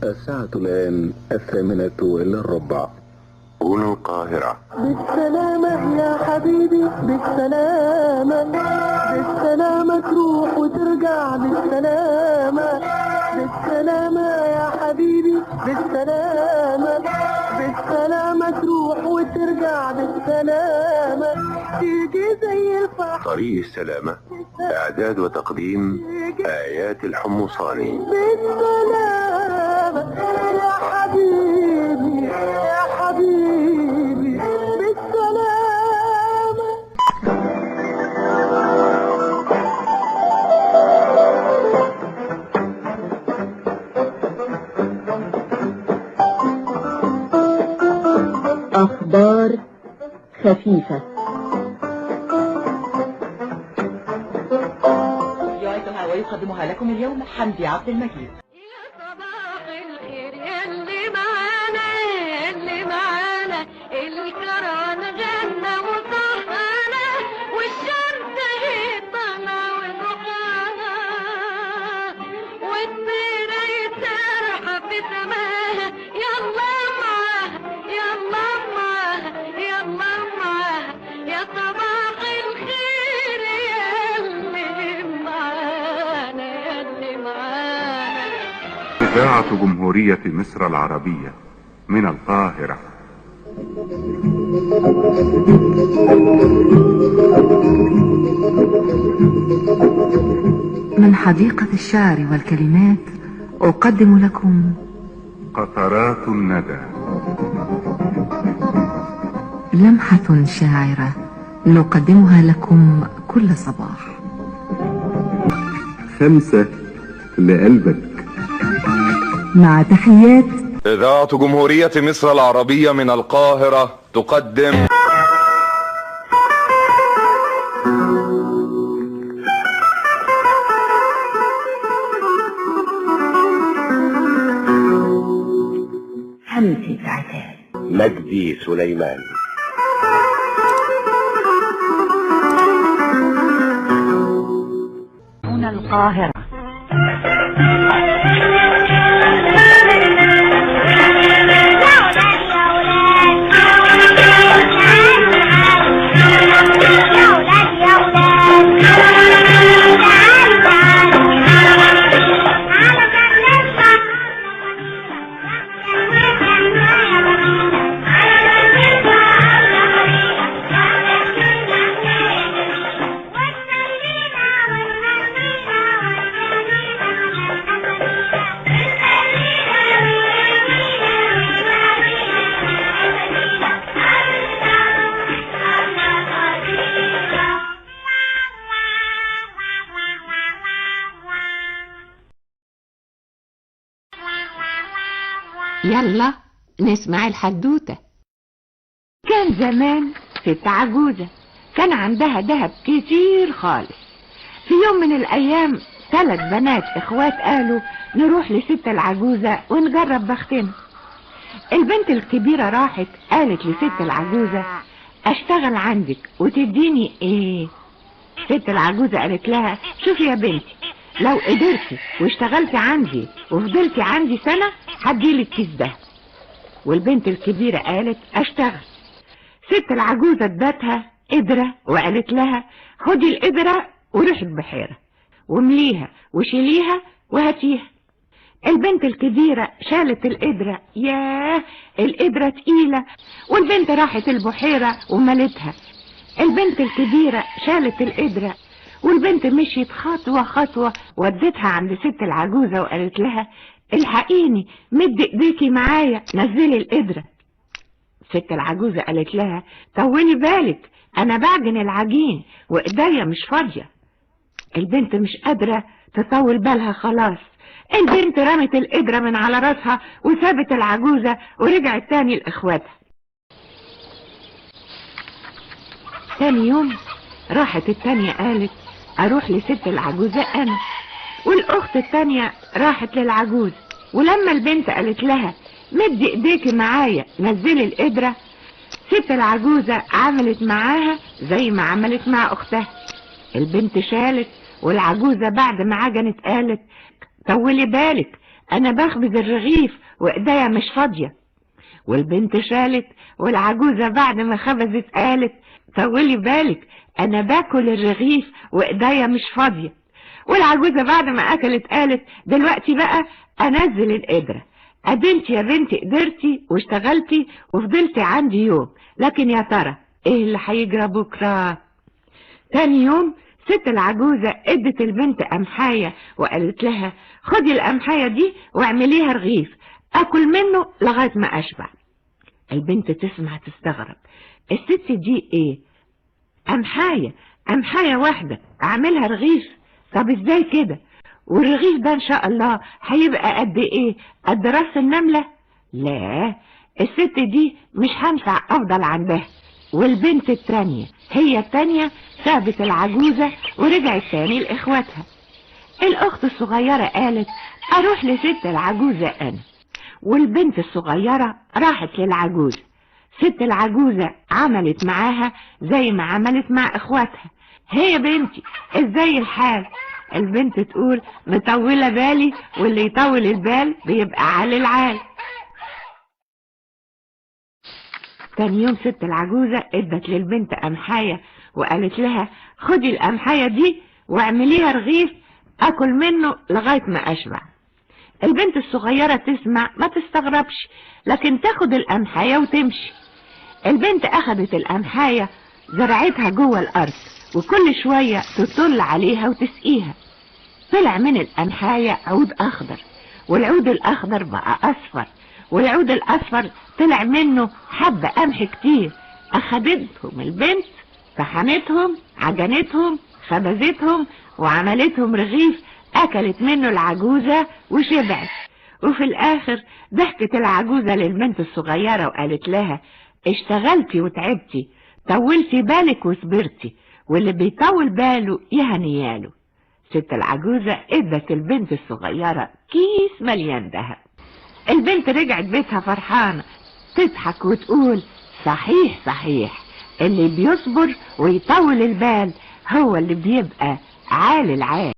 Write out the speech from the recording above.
الساعة الآن 8:15. هنا القاهرة. بالسلامة يا حبيبي، بالسلامة، بالسلامة تروح وترجع بالسلامة، بالسلامة يا حبيبي، بالسلامة، بالسلامة تروح وترجع بالسلامة، تيجي زي الفحم. طريق السلامة، إعداد وتقديم آيات الحمصاني. بالسلامة يا حبيبي، يا حبيبي، بالسلامة. أخبار خفيفة. ويقدمها لكم اليوم حمدي عبد المجيد. يا صباح الخير يلي معانا، يلي معانا، الكران غنى وصحانا، والشمس هي طالعة ونقاها، والطيرة يتسرحة في سماها، يلا معاها، يلا معاها، يلا معاها، يا صباح الخير يلي معانا، يلي معانا. إذاعة جمهورية مصر العربية من القاهرة. من حديقة الشعر والكلمات أقدم لكم قطرات الندى، لمحة شاعرة نقدمها لكم كل صباح. 5 لقلبك. مع تحيات إذاعة جمهورية مصر العربية من القاهرة تقدم همسة عتاب. مجدي سليمان. هنا القاهرة. يلا نسمع الحدوتة. كان زمان ست عجوزة كان عندها دهب كتير خالص. في يوم من الأيام 3 بنات إخوات قالوا نروح لست العجوزة ونجرب بختنا. البنت الكبيرة راحت قالت لست العجوزة أشتغل عندك وتديني إيه؟ ست العجوزة قالت لها شوفي يا بنتي، لو قدرتي واشتغلتي عندي وفضلتي عندي سنة هديلك كيس دهب. والبنت الكبيرة قالت اشتغل. ست العجوزة ادتها قدرة وقالت لها خدي القدرة وروحي البحيرة ومليها وشيليها وهاتيها. البنت الكبيرة شالت القدرة، ياه القدرة تقيلة، والبنت راحت البحيرة وملتها. البنت الكبيرة شالت القدرة والبنت مشيت خطوة خطوة ودتها عند ست العجوزة وقالت لها الحقيني مد ايديكي معايا نزلي القدرة. ست العجوزة قالت لها طولي بالك انا بعجن العجين وايديا مش فاضية. البنت مش قادرة تطول بالها خلاص. البنت رمت القدرة من على راسها وسابت العجوزة ورجعت تاني لاخواتها. تاني يوم راحت التانية قالت اروح لست العجوزة انا، والاخت التانية راحت للعجوز. ولما البنت قالت لها مد ايديكي معايا نزلي القدرة، ست العجوزة عملت معاها زي ما عملت مع اختها. البنت شالت والعجوزة بعد ما عجنت قالت طولي بالك انا بخبز الرغيف وايديا مش فاضية. والبنت شالت، والعجوزة بعد ما خبزت قالت طولي بالك انا باكل الرغيف وايديا مش فاضية. والعجوزة بعد ما اكلت قالت دلوقتي بقى انزل القدرة. ادنتي يا بنتي قدرتي واشتغلتي وفضلتي عندي يوم، لكن يا ترى ايه اللي هيجرى بكرة؟ تاني يوم ست العجوزة ادت البنت قمحاية وقالت لها خدي القمحاية دي واعمليها رغيف اكل منه لغاية ما اشبع. البنت تسمع تستغرب، الست دي ايه؟ قمحاية واحدة اعملها رغيف؟ طب ازاي كده؟ والرغيف ده ان شاء الله هيبقى قد ايه؟ قد راس النملة؟ لا، الست دي مش هنفع افضل عندها. والبنت التانية هي التانية سابت العجوزة ورجعت تاني لاخواتها. الاخت الصغيرة قالت اروح لست العجوزة انا، والبنت الصغيرة راحت للعجوزة. ست العجوزة عملت معاها زي ما عملت مع اخواتها. هي بنتي ازاي الحال؟ البنت تقول مطولة بالي، واللي يطول البال بيبقى عال العال. تاني يوم ست العجوزة ادت للبنت قمحاية وقالت لها خدي القمحاية دي واعمليها رغيف اكل منه لغاية ما اشبع. البنت الصغيرة تسمع ما تستغربش، لكن تاخد القمحاية وتمشي. البنت اخدت القمحاية زرعتها جوه الارض، وكل شوية تطل عليها وتسقيها. طلع من القمحاية عود اخضر، والعود الاخضر بقى اصفر، والعود الاصفر طلع منه حبة قمح كتير. اخدتهم البنت، طحنتهم، عجنتهم، خبزتهم، وعملتهم رغيف اكلت منه العجوزة وشبعت. وفي الاخر ضحكت العجوزة للبنت الصغيرة وقالت لها اشتغلتي وتعبتي، طولتي بالك وصبرتي، واللي بيطول باله يهنياله. ست العجوزة ادت البنت الصغيرة كيس مليان دهب. البنت رجعت بيتها فرحانة تضحك وتقول صحيح اللي بيصبر ويطول البال هو اللي بيبقى عال العال.